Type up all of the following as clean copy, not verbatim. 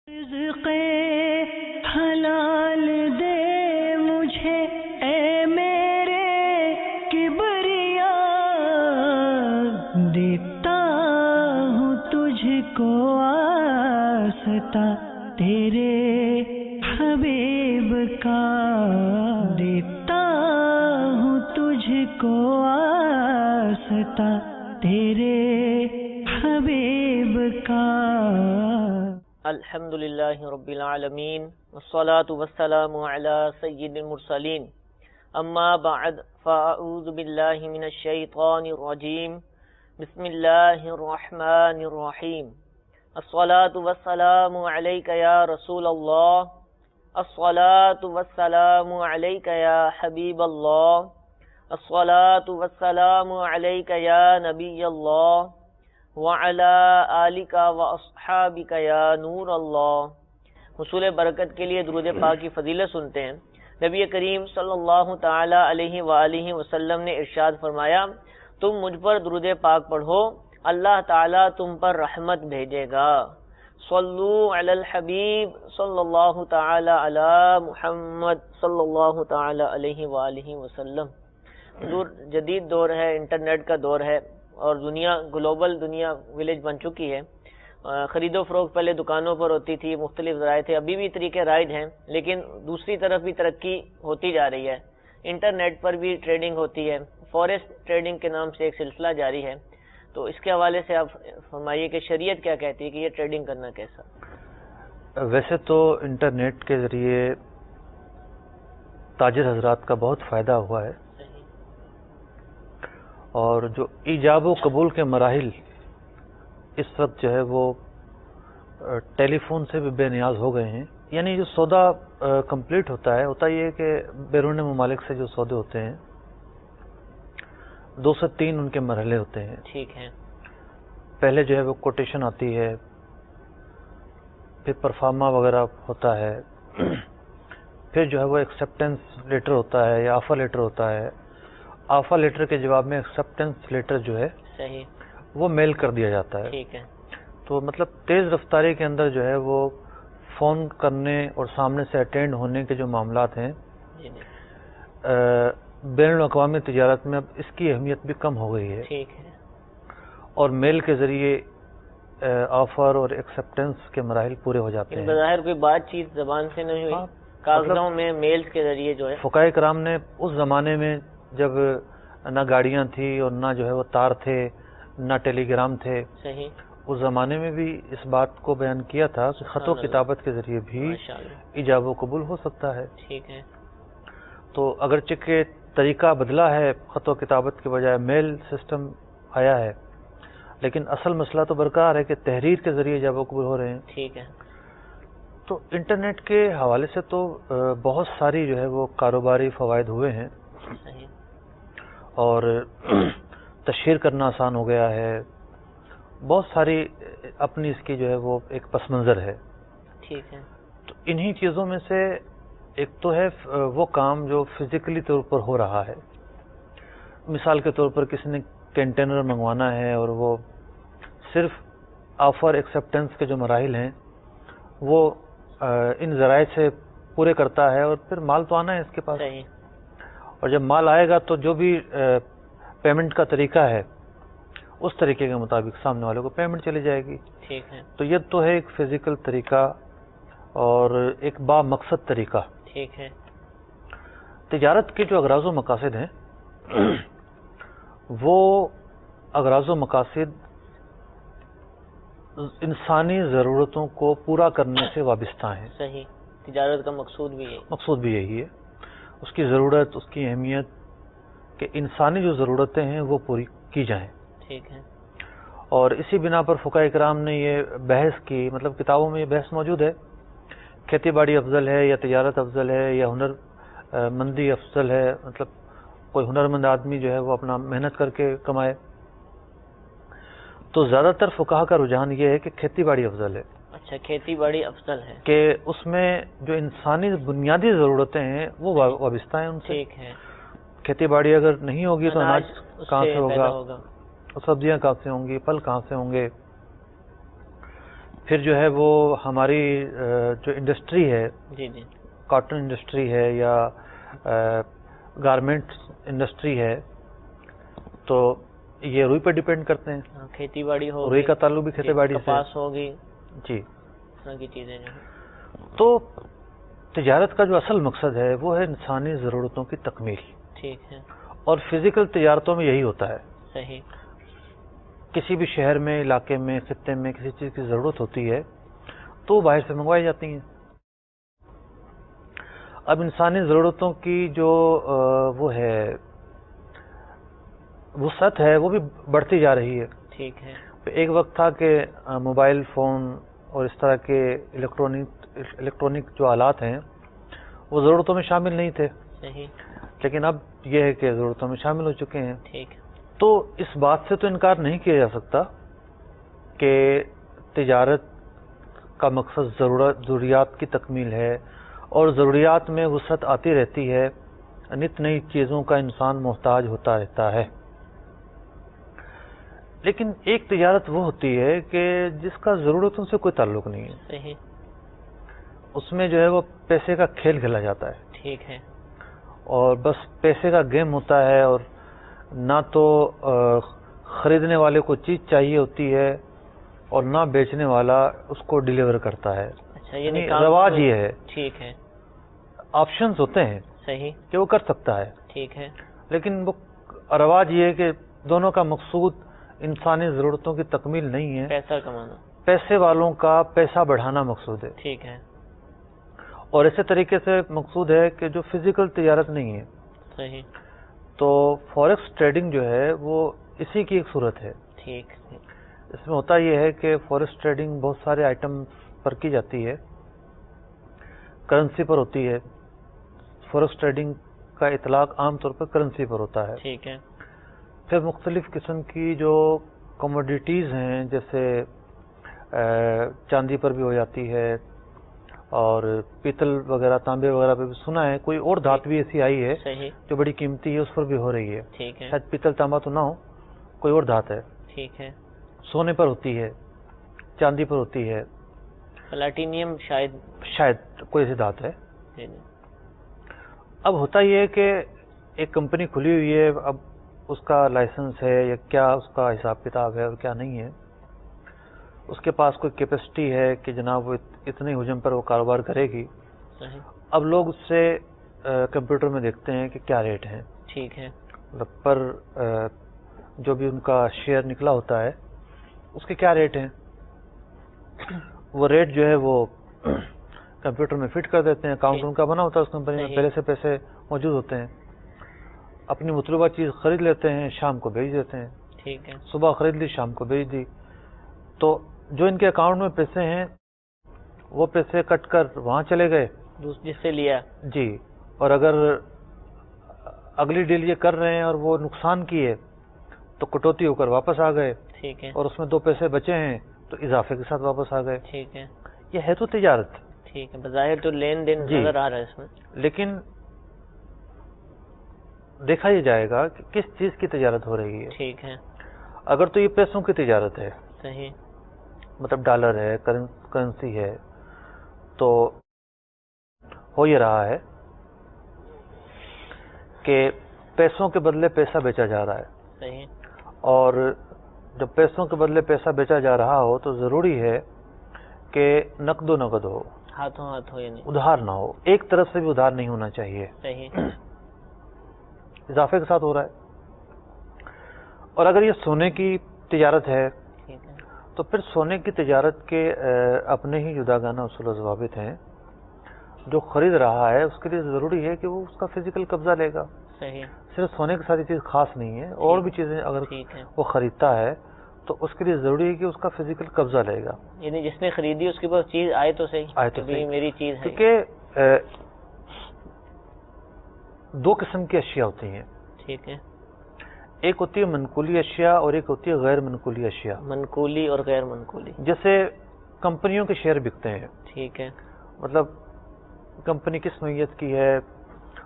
رزق حلال دے مجھے اے میرے کبریا، دیتا ہوں تجھ کو آستا تیرے حبیب کا، دیتا ہوں تجھ کو آستا تیرے حبیب کا۔ الحمدللہ رب العالمین والصلاة والسلام علی سید المرسلین، اما بعد فاعوذ باللہ من الشیطان الرجیم، بسم اللہ الرحمن الرحیم۔ الصلاة والسلام علیک یا رسول اللہ، الصلاة والسلام علیک یا حبیب اللہ، الصلاة والسلام علیک یا نبی اللہ، وَعَلَىٰ آلِكَ وَأَصْحَابِكَ يَا نور اللہ۔ حصول برکت کے لیے درود پاک کی فضیلت سنتے ہیں۔ نبی کریم صلی اللہ تعالی علیہ وآلہ وسلم نے ارشاد فرمایا، تم مجھ پر درود پاک پڑھو، اللہ تعالیٰ تم پر رحمت بھیجے گا۔ صلو علی الحبیب صلی اللہ تعالی علی محمد صلی اللہ تعالی علیہ وآلہ وسلم۔ جدید دور ہے، انٹرنیٹ کا دور ہے، اور دنیا گلوبل دنیا ولیج بن چکی ہے۔ خرید و فروخت پہلے دکانوں پر ہوتی تھی، مختلف ذرائع تھے، ابھی بھی طریقے رائج ہیں، لیکن دوسری طرف بھی ترقی ہوتی جا رہی ہے۔ انٹرنیٹ پر بھی ٹریڈنگ ہوتی ہے، فوریکس ٹریڈنگ کے نام سے ایک سلسلہ جاری ہے۔ تو اس کے حوالے سے آپ فرمائیے کہ شریعت کیا کہتی ہے کہ یہ ٹریڈنگ کرنا کیسا؟ ویسے تو انٹرنیٹ کے ذریعے تاجر حضرات کا بہت فائدہ ہوا ہے، اور جو ایجاب و قبول کے مراحل اس وقت جو ہے وہ ٹیلی فون سے بھی بے نیاز ہو گئے ہیں۔ یعنی جو سودا کمپلیٹ ہوتا یہ ہے کہ بیرون ممالک سے جو سودے ہوتے ہیں 2 سے 3 ان کے مرحلے ہوتے ہیں۔ ٹھیک ہے۔ پہلے جو ہے وہ کوٹیشن آتی ہے، پھر پرفارما وغیرہ ہوتا ہے، پھر جو ہے وہ ایکسیپٹنس لیٹر ہوتا ہے یا آفر لیٹر ہوتا ہے۔ آفر لیٹر کے جواب میں ایکسیپٹنس لیٹر جو ہے صحیح وہ میل کر دیا جاتا ہے۔ ٹھیک ہے۔ تو مطلب تیز رفتاری کے اندر جو ہے وہ فون کرنے اور سامنے سے اٹینڈ ہونے کے جو معاملات ہیں بین الاقوامی تجارت میں اب اس کی اہمیت بھی کم ہو گئی ہے۔ ٹھیک ہے۔ اور میل کے ذریعے آفر اور ایکسیپٹنس کے مراحل پورے ہو جاتے ہیں۔ بظاہر کوئی بات چیت زبان سے نہیں ہوئی، کاغذوں میں میلز کے ذریعے جو ہے۔ فقہائے کرام نے اس زمانے میں جب نہ گاڑیاں تھی اور نہ جو ہے وہ تار تھے، نہ ٹیلی گرام تھے، صحیح، اس زمانے میں بھی اس بات کو بیان کیا تھا کہ خط و کتابت کے ذریعے بھی ایجاب و قبول ہو سکتا ہے۔ ٹھیک ہے۔ تو اگرچہ کہ طریقہ بدلا ہے، خط و کتابت کے بجائے میل سسٹم آیا ہے، لیکن اصل مسئلہ تو برقرار ہے کہ تحریر کے ذریعے ایجاب و قبول ہو رہے ہیں۔ ٹھیک ہے۔ تو انٹرنیٹ کے حوالے سے تو بہت ساری جو ہے وہ کاروباری فوائد ہوئے ہیں، صحیح، اور تشہیر کرنا آسان ہو گیا ہے، بہت ساری اپنی اس کی جو ہے وہ ایک پس منظر ہے۔ ٹھیک ہے۔ تو انہی چیزوں میں سے ایک تو ہے وہ کام جو فزیکلی طور پر ہو رہا ہے۔ مثال کے طور پر کسی نے کنٹینر منگوانا ہے اور وہ صرف آفر ایکسیپٹنس کے جو مراحل ہیں وہ ان ذرائع سے پورے کرتا ہے، اور پھر مال تو آنا ہے اس کے پاس، صحیح، اور جب مال آئے گا تو جو بھی پیمنٹ کا طریقہ ہے اس طریقے کے مطابق سامنے والے کو پیمنٹ چلی جائے گی۔ ٹھیک ہے۔ تو یہ تو ہے ایک فزیکل طریقہ اور ایک با مقصد طریقہ۔ ٹھیک ہے۔ تجارت کے جو اغراض و مقاصد ہیں وہ اغراض و مقاصد انسانی ضرورتوں کو پورا کرنے سے وابستہ ہیں۔ صحیح، تجارت کا مقصود بھی یہی ہے، اس کی ضرورت، اس کی اہمیت کہ انسانی جو ضرورتیں ہیں وہ پوری کی جائیں۔ ٹھیک ہے۔ اور اسی بنا پر فقہائے کرام نے یہ بحث کی، مطلب کتابوں میں یہ بحث موجود ہے، کھیتی باڑی افضل ہے یا تجارت افضل ہے یا ہنر مندی افضل ہے، مطلب کوئی ہنرمند آدمی جو ہے وہ اپنا محنت کر کے کمائے۔ تو زیادہ تر فقہا کا رجحان یہ ہے کہ کھیتی باڑی افضل ہے۔ اچھا، کھیتی باڑی افضل ہے کہ اس میں جو انسانی بنیادی ضرورتیں ہیں وہ وابستہ ہیں ان سے۔ ٹھیک ہے۔ کھیتی باڑی اگر نہیں ہوگی تو اناج کہاں سے ہوگا، ہوگا، سبزیاں کہاں سے ہوں گی، پھل کہاں سے ہوں گے۔ پھر جو ہے وہ ہماری جو انڈسٹری ہے، جی جی کاٹن انڈسٹری ہے یا گارمنٹ انڈسٹری ہے، تو یہ روئی پہ ڈیپینڈ کرتے ہیں. کھیتی باڑی ہوگی، روئی کا تعلق بھی کھیتی باڑی سے. کپاس ہوگی، جی. اس طرح کی چیزیں جو ہیں. تو تجارت کا جو اصل مقصد ہے وہ ہے انسانی ضرورتوں کی تکمیل. ٹھیک ہے. اور فزیکل تجارتوں میں یہی ہوتا ہے. صحیح. کسی بھی شہر میں، علاقے میں، خطے میں کسی چیز کی ضرورت ہوتی ہے تو وہ باہر سے منگوائی جاتی ہیں. اب انسانی ضرورتوں کی جو وہ ہے وسعت ہے وہ بھی بڑھتی جا رہی ہے. ٹھیک ہے. ایک وقت تھا کہ موبائل فون اور اس طرح کے الیکٹرانک جو آلات ہیں وہ ضرورتوں میں شامل نہیں تھے. صحیح. لیکن اب یہ ہے کہ ضرورتوں میں شامل ہو چکے ہیں. ٹھیک. تو اس بات سے تو انکار نہیں کیا جا سکتا کہ تجارت کا مقصد ضروریات کی تکمیل ہے، اور ضروریات میں وسعت آتی رہتی ہے، نت نئی چیزوں کا انسان محتاج ہوتا رہتا ہے. لیکن ایک تجارت وہ ہوتی ہے کہ جس کا ضرورتوں سے کوئی تعلق نہیں ہے. صحیح. اس میں جو ہے وہ پیسے کا کھیل کھیلا جاتا ہے. ٹھیک ہے. اور بس پیسے کا گیم ہوتا ہے، اور نہ تو خریدنے والے کو چیز چاہیے ہوتی ہے اور نہ بیچنے والا اس کو ڈیلیور کرتا ہے. اچھا، یعنی رواج یہ ہے. ٹھیک ہے. آپشنز ہوتے ہیں صحیح کہ وہ کر سکتا ہے. ٹھیک ہے. لیکن وہ رواج یہ ہے کہ دونوں کا مقصود انسانی ضرورتوں کی تکمیل نہیں ہے، پیسہ کمانا. پیسے والوں کا پیسہ بڑھانا مقصود ہے. ٹھیک ہے. اور اسی طریقے سے مقصود ہے کہ جو فزیکل تجارت نہیں ہے. صحیح. تو فوریکس ٹریڈنگ جو ہے وہ اسی کی ایک صورت ہے. ٹھیک. اس میں ہوتا یہ ہے کہ فوریکس ٹریڈنگ بہت سارے آئٹم پر کی جاتی ہے، کرنسی پر ہوتی ہے. فوریکس ٹریڈنگ کا اطلاق عام طور پر کرنسی پر ہوتا ہے. ٹھیک ہے. پھر مختلف قسم کی جو کموڈیٹیز ہیں، جیسے چاندی پر بھی ہو جاتی ہے، اور پیتل وغیرہ، تانبے وغیرہ پہ بھی سنا ہے. کوئی اور دھات بھی ایسی آئی ہے صحیح. جو بڑی قیمتی ہے، اس پر بھی ہو رہی ہے. ٹھیک ہے. شاید پیتل تانبا تو نہ ہو، کوئی اور دھات ہے. ٹھیک ہے. سونے پر ہوتی ہے، چاندی پر ہوتی ہے، پلاٹینیم شاید کوئی ایسی دھات ہے. جی. اب ہوتا یہ ہے کہ ایک کمپنی کھلی ہوئی ہے، اب اس کا لائسنس ہے یا کیا اس کا حساب کتاب ہے اور کیا نہیں ہے. اس کے پاس کوئی کیپیسٹی ہے کہ جناب وہ اتنے حجم پر وہ کاروبار کرے گی. صحیح. اب لوگ اس سے کمپیوٹر میں دیکھتے ہیں کہ کیا ریٹ ہیں. ٹھیک ہے. پر جو بھی ان کا شیئر نکلا ہوتا ہے اس کے کیا ریٹ ہیں، وہ ریٹ جو ہے وہ کمپیوٹر میں فٹ کر دیتے ہیں. اکاؤنٹ ان کا بنا ہوتا ہے اس کمپنی میں، پہلے سے پیسے موجود ہوتے ہیں. اپنی مطلوبہ چیز خرید لیتے ہیں، شام کو بھیج دیتے ہیں. ٹھیک ہے. صبح خرید لی، شام کو بھیج دی. تو جو ان کے اکاؤنٹ میں پیسے ہیں وہ پیسے کٹ کر وہاں چلے گئے جس سے لیا. جی. اور اگر اگلی ڈیل یہ کر رہے ہیں اور وہ نقصان کی ہے تو کٹوتی ہو کر واپس آ گئے. ٹھیک ہے. اور اس میں 2 پیسے بچے ہیں تو اضافے کے ساتھ واپس آ گئے. ٹھیک ہے. یہ ہے تو تجارت. ٹھیک ہے. بظاہر تو لین دین نظر آ رہا ہے اس میں، لیکن دیکھا یہ جائے گا کہ کس چیز کی تجارت ہو رہی ہے. ٹھیک ہے. اگر تو یہ پیسوں کی تجارت ہے، صحیح، مطلب ڈالر ہے، کرنسی ہے، تو ہو یہ رہا ہے کہ پیسوں کے بدلے پیسہ بیچا جا رہا ہے. صحیح. اور جب پیسوں کے بدلے پیسہ بیچا جا رہا ہو تو ضروری ہے کہ نقد و نقد ہو، ہاتھوں ہاتھ ہو، یعنی ادھار نہ ہو. ایک طرف سے بھی ادھار نہیں ہونا چاہیے. صحیح. اضافے کے ساتھ ہو رہا ہے. اور اگر یہ سونے کی تجارت ہے تو پھر سونے کی تجارت کے اپنے ہی جداگانہ اصول و ضوابط ہیں. جو خرید رہا ہے اس کے لیے ضروری ہے کہ وہ اس کا فزیکل قبضہ لے گا. صحیح. صرف سونے کے ساتھ یہ چیز خاص نہیں ہے، اور بھی چیزیں اگر وہ خریدتا ہے تو اس کے لیے ضروری ہے کہ اس کا فزیکل قبضہ لے گا. یعنی جس نے خریدی اس کے پاس چیز آئے تو صحیح، آئے تو صحیح. میری چیز ہے. کیونکہ 2 قسم کی اشیاء ہوتی ہیں. ٹھیک ہے. ایک ہوتی ہے منقولی اشیاء اور ایک ہوتی ہے غیر منقولی اشیاء. منقولی اور غیر منقولی. جیسے کمپنیوں کے شیئر بکتے ہیں. ٹھیک ہے. مطلب کمپنی کس نوعیت کی ہے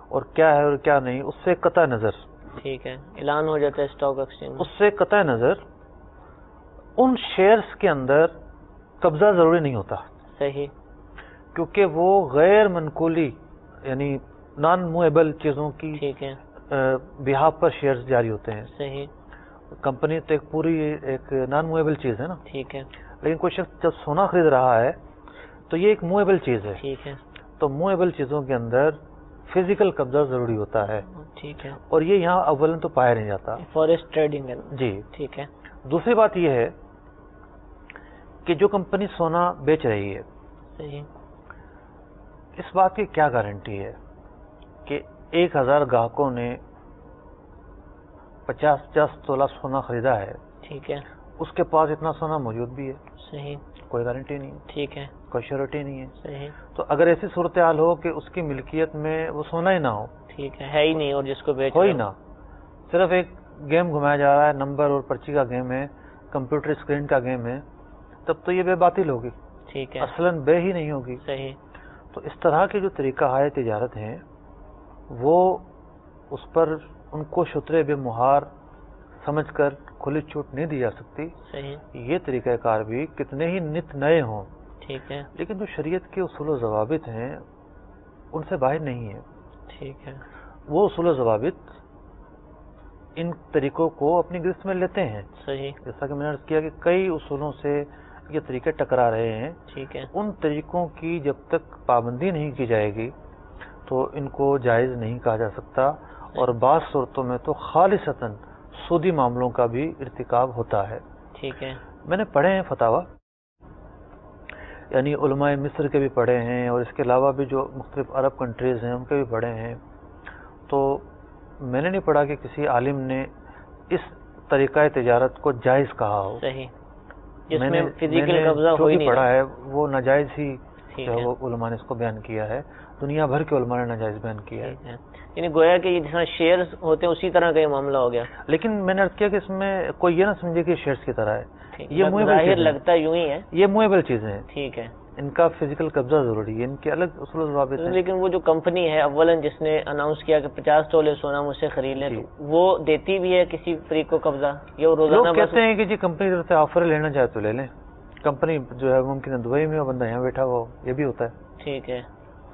اور کیا ہے اور کیا نہیں، اس سے قطع نظر. ٹھیک ہے. اعلان ہو جاتا ہے اسٹاک ایکسچینج. اس سے قطع نظر ان شیئرز کے اندر قبضہ ضروری نہیں ہوتا، صحیح، کیونکہ وہ غیر منقولی یعنی نان موویبل چیزوں کی ٹھیک ہے، بہاف پر شیئرز جاری ہوتے ہیں. صحیح، کمپنی تو ایک پوری ایک نان موویبل چیز ہے نا، ٹھیک ہے، لیکن کوئی شخص جب سونا خرید رہا ہے تو یہ ایک موویبل چیز ہے. ٹھیک ہے، تو موویبل چیزوں کے اندر فزیکل قبضہ ضروری ہوتا ہے، ٹھیک ہے، اور یہ یہاں اولن تو پایا نہیں جاتا. فارسٹ ٹریڈنگ ہے، جی. ٹھیک ہے، دوسری بات یہ ہے کہ جو کمپنی سونا بیچ رہی ہے صحیح، اس بات کی کیا گارنٹی ہے کہ 1000 گاہکوں نے 50 تولہ سونا خریدا ہے، ٹھیک ہے، اس کے پاس اتنا سونا موجود بھی ہے؟ صحیح، کوئی گارنٹی نہیں ہے، ٹھیک ہے، کوئی شیورٹی نہیں ہے. صحیح، تو اگر ایسی صورتحال ہو کہ اس کی ملکیت میں وہ سونا ہی نہ ہو، ٹھیک ہے ہی نہیں، اور جس کو بیچ ہو ہی رہا نہ، صرف ایک گیم گھمایا جا رہا ہے، نمبر اور پرچی کا گیم ہے، کمپیوٹر اسکرین کا گیم ہے، تب تو یہ بے باطل ہوگی، ٹھیک ہے، اصلاً بے ہی نہیں ہوگی. صحیح، تو اس طرح کے جو طریقہ ہائے تجارت ہیں وہ اس پر ان کو شترے بے مہار سمجھ کر کھلی چھوٹ نہیں دی جا سکتی. صحیح، یہ طریقہ کار بھی کتنے ہی نت نئے ہوں، ٹھیک ہے، لیکن جو شریعت کے اصول و ضوابط ہیں ان سے باہر نہیں ہے. ٹھیک ہے، وہ اصول و ضوابط ان طریقوں کو اپنی گرفت میں لیتے ہیں. صحیح، جیسا کہ میں نے عرض کیا کہ کئی اصولوں سے یہ طریقے ٹکرا رہے ہیں. ٹھیک ہے، ان طریقوں کی جب تک پابندی نہیں کی جائے گی تو ان کو جائز نہیں کہا جا سکتا، اور بعض صورتوں میں تو خالصتاً سودی معاملوں کا بھی ارتکاب ہوتا ہے. ٹھیک ہے، میں نے پڑھے ہیں فتاویٰ، یعنی علماء مصر کے بھی پڑھے ہیں، اور اس کے علاوہ بھی جو مختلف عرب کنٹریز ہیں ان کے بھی پڑھے ہیں. تو میں نے نہیں پڑھا کہ کسی عالم نے اس طریقہ تجارت کو جائز کہا ہو. صحیح، جس میں فزیکل قبضہ ہو ہی جو نہیں پڑھا رہا. ہے وہ ناجائز ہی ٹھیک جو ہے ہے، وہ علماء نے اس کو بیان کیا ہے، دنیا بھر کے علماء نے ناجائز بیان کیا ہے. ٹھیک ہے، یعنی گویا کہ یہ جیسا شیئرز ہوتے ہیں اسی طرح کا یہ معاملہ ہو گیا. لیکن میں نے عرض کیا کہ اس میں کوئی یہ نہ سمجھے کہ شیئرز کی طرح ہے، ٹھیک یہ ہے، موویبل ظاہر چیزیں لگتا یوں ہی ہے. یہ موویبل چیزیں ہیں، ٹھیک ہے، ان کا فزیکل قبضہ ضروری ہے، ان کے الگ اصول و ضوابط ہیں. لیکن وہ جو کمپنی ہے اولن جس نے اناؤنس کیا کہ 50 تولے سونا مجھ سے خرید لیں، جی. تو وہ دیتی بھی ہے کسی فریق کو قبضہ، یا وہ لوگ روزانہ کہتے ہیں کہ جی کمپنی کی طرف سے آفر لینا چاہے تو لے لیں، کمپنی جو ہے ممکن ہے دبئی میں ہو، بندہ یہاں بیٹھا ہو، یہ بھی ہوتا ہے، ٹھیک ہے،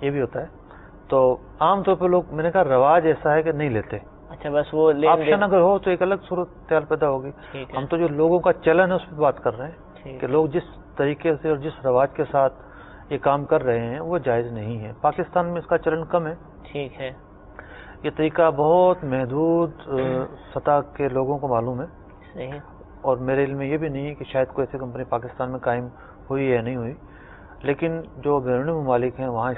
یہ بھی ہوتا ہے. تو عام طور پہ لوگ، میں نے کہا رواج ایسا ہے کہ نہیں لیتے. اچھا بس وہ لین آپشن دین. اگر ہو تو ایک الگ صورتحال پیدا ہوگی. ٹھیک ہے، ہم تو جو لوگوں کا چلن ہے اس پہ بات کر رہے ہیں ٹھیک کہ ہے، لوگ جس طریقے سے اور جس رواج کے ساتھ یہ کام کر رہے ہیں وہ جائز نہیں ہے. پاکستان میں اس کا چلن کم ہے، ٹھیک ہے، یہ طریقہ بہت محدود سطح کے لوگوں کو معلوم ہے، صحیح، اور میرے علم میں یہ بھی نہیں ہے کہ شاید کوئی ایسی کمپنی پاکستان میں قائم ہوئی یا نہیں ہوئی. لیکن جو بیرونی ممالک ہیں وہاں